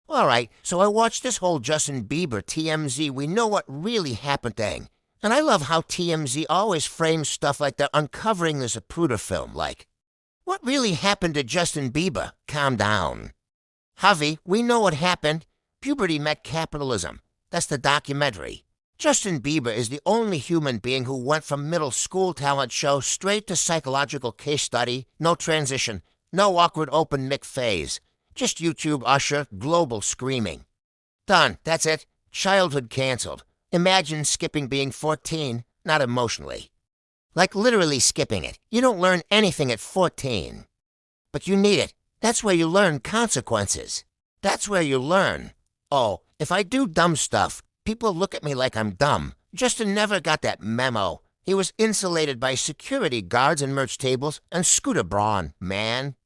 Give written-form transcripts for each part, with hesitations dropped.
All right, so I watched this whole Justin Bieber TMZ We Know What Really Happened thing. And I love how TMZ always frames stuff like they're uncovering the Zapruder film, like, what really happened to Justin Bieber? Calm down. Javi, we know what happened. Puberty met capitalism. That's the documentary. Justin Bieber is the only human being who went from middle school talent show straight to psychological case study, no transition, no awkward open mic phase. Just YouTube usher, global screaming. Done, that's it. Childhood canceled. Imagine skipping being 14, not emotionally. Like literally skipping it. You don't learn anything at 14. But you need it. That's where you learn consequences. That's where you learn. Oh, if I do dumb stuff, people look at me like I'm dumb. Justin never got that memo. He was insulated by security guards and merch tables and Scooter Braun, man.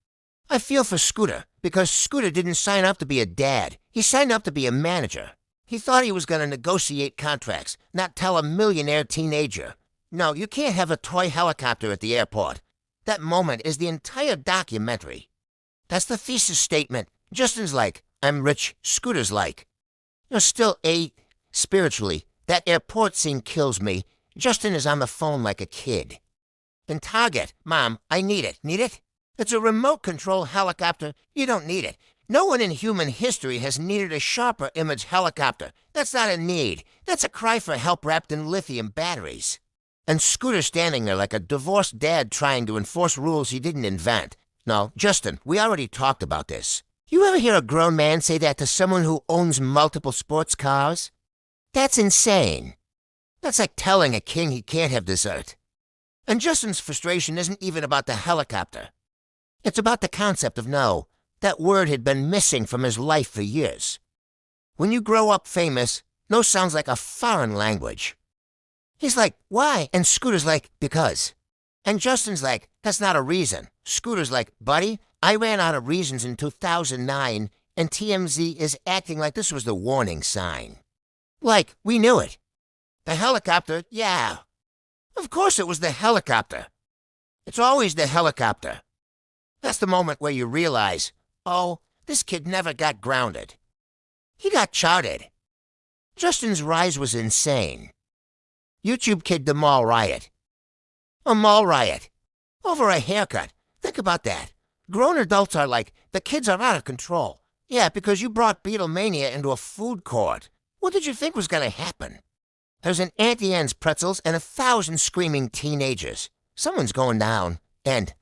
I feel for Scooter, because Scooter didn't sign up to be a dad. He signed up to be a manager. He thought he was going to negotiate contracts, not tell a millionaire teenager. No, you can't have a toy helicopter at the airport. That moment is the entire documentary. That's the thesis statement. Justin's like, I'm rich, Scooter's like. You're still spiritually. That airport scene kills me. Justin is on the phone like a kid. In Target, Mom, I need it. Need it? It's a remote control helicopter. You don't need it. No one in human history has needed a sharper image helicopter. That's not a need. That's a cry for help wrapped in lithium batteries. And Scooter standing there like a divorced dad trying to enforce rules he didn't invent. No, Justin, we already talked about this. You ever hear a grown man say that to someone who owns multiple sports cars? That's insane. That's like telling a king he can't have dessert. And Justin's frustration isn't even about the helicopter. It's about the concept of no. That word had been missing from his life for years. When you grow up famous, no sounds like a foreign language. He's like, why? And Scooter's like, because. And Justin's like, that's not a reason. Scooter's like, buddy, I ran out of reasons in 2009, and TMZ is acting like this was the warning sign. Like, we knew it. The helicopter, yeah. Of course it was the helicopter. It's always the helicopter. That's the moment where you realize, oh, this kid never got grounded. He got charted. Justin's rise was insane. YouTube kid the mall riot. A mall riot. Over a haircut. Think about that. Grown adults are like, the kids are out of control. Yeah, because you brought Beatlemania into a food court. What did you think was going to happen? There's an Auntie Anne's pretzels and 1,000 screaming teenagers. Someone's going down. And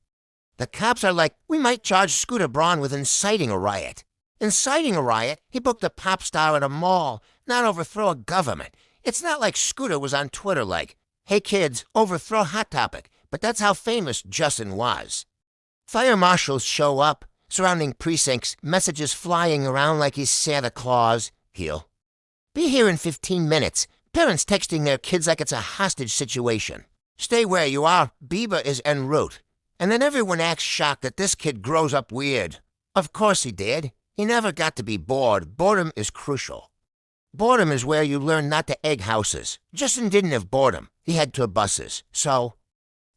the cops are like, we might charge Scooter Braun with inciting a riot. Inciting a riot? He booked a pop star at a mall, not overthrow a government. It's not like Scooter was on Twitter like, hey kids, overthrow Hot Topic. But that's how famous Justin was. Fire marshals show up, surrounding precincts, messages flying around like he's Santa Claus. He'll be here in 15 minutes. Parents texting their kids like it's a hostage situation. Stay where you are. Bieber is en route. And then everyone acts shocked that this kid grows up weird. Of course he did. He never got to be bored. Boredom is crucial. Boredom is where you learn not to egg houses. Justin didn't have boredom. He had tour buses. So,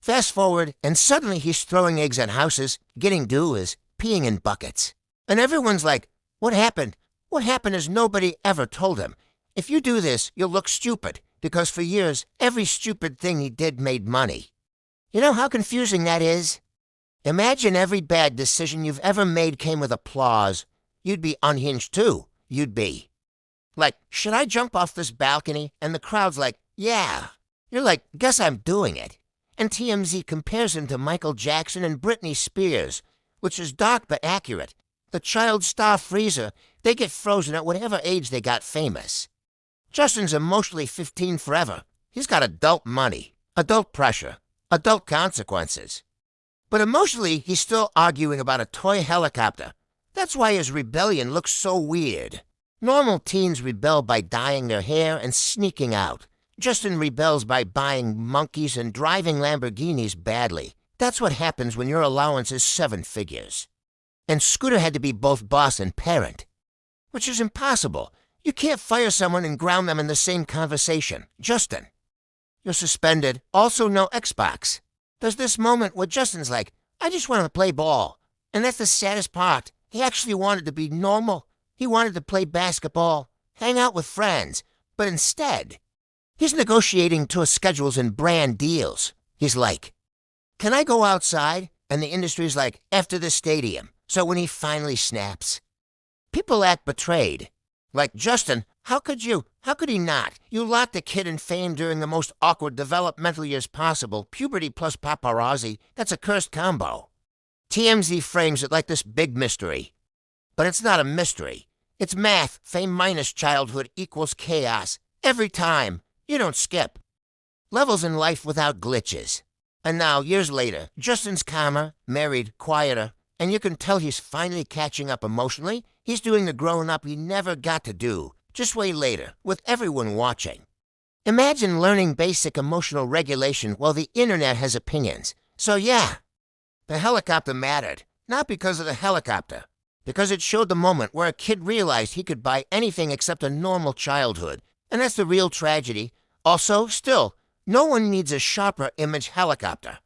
fast forward, and suddenly he's throwing eggs at houses, getting due is peeing in buckets. And everyone's like, what happened? What happened is nobody ever told him. If you do this, you'll look stupid, because for years, every stupid thing he did made money. You know how confusing that is? Imagine every bad decision you've ever made came with applause. You'd be unhinged too. You'd be like, should I jump off this balcony? And the crowd's like, yeah. You're like, guess I'm doing it. And TMZ compares him to Michael Jackson and Britney Spears, which is dark but accurate. The child star freezer, they get frozen at whatever age they got famous. Justin's emotionally 15 forever. He's got adult money, adult pressure, adult consequences. But emotionally, he's still arguing about a toy helicopter. That's why his rebellion looks so weird. Normal teens rebel by dyeing their hair and sneaking out. Justin rebels by buying monkeys and driving Lamborghinis badly. That's what happens when your allowance is 7 figures. And Scooter had to be both boss and parent, which is impossible. You can't fire someone and ground them in the same conversation. Justin, you're suspended. Also no Xbox. There's this moment where Justin's like, I just want to play ball. And that's the saddest part. He actually wanted to be normal. He wanted to play basketball, hang out with friends, but instead, he's negotiating tour schedules and brand deals. He's like, can I go outside? And the industry's like, after the stadium. So when he finally snaps, people act betrayed. Like, Justin, how could you? How could he not? You locked the kid in fame during the most awkward developmental years possible. Puberty plus paparazzi. That's a cursed combo. TMZ frames it like this big mystery. But it's not a mystery. It's math. Fame minus childhood equals chaos. Every time. You don't skip. Levels in life without glitches. And now, years later, Justin's calmer, married, quieter, and you can tell he's finally catching up emotionally. He's doing the growing-up he never got to do. Just way later, with everyone watching. Imagine learning basic emotional regulation while the internet has opinions. So yeah, the helicopter mattered. Not because of the helicopter. Because it showed the moment where a kid realized he could buy anything except a normal childhood. And that's the real tragedy. Also, still, no one needs a sharper image helicopter.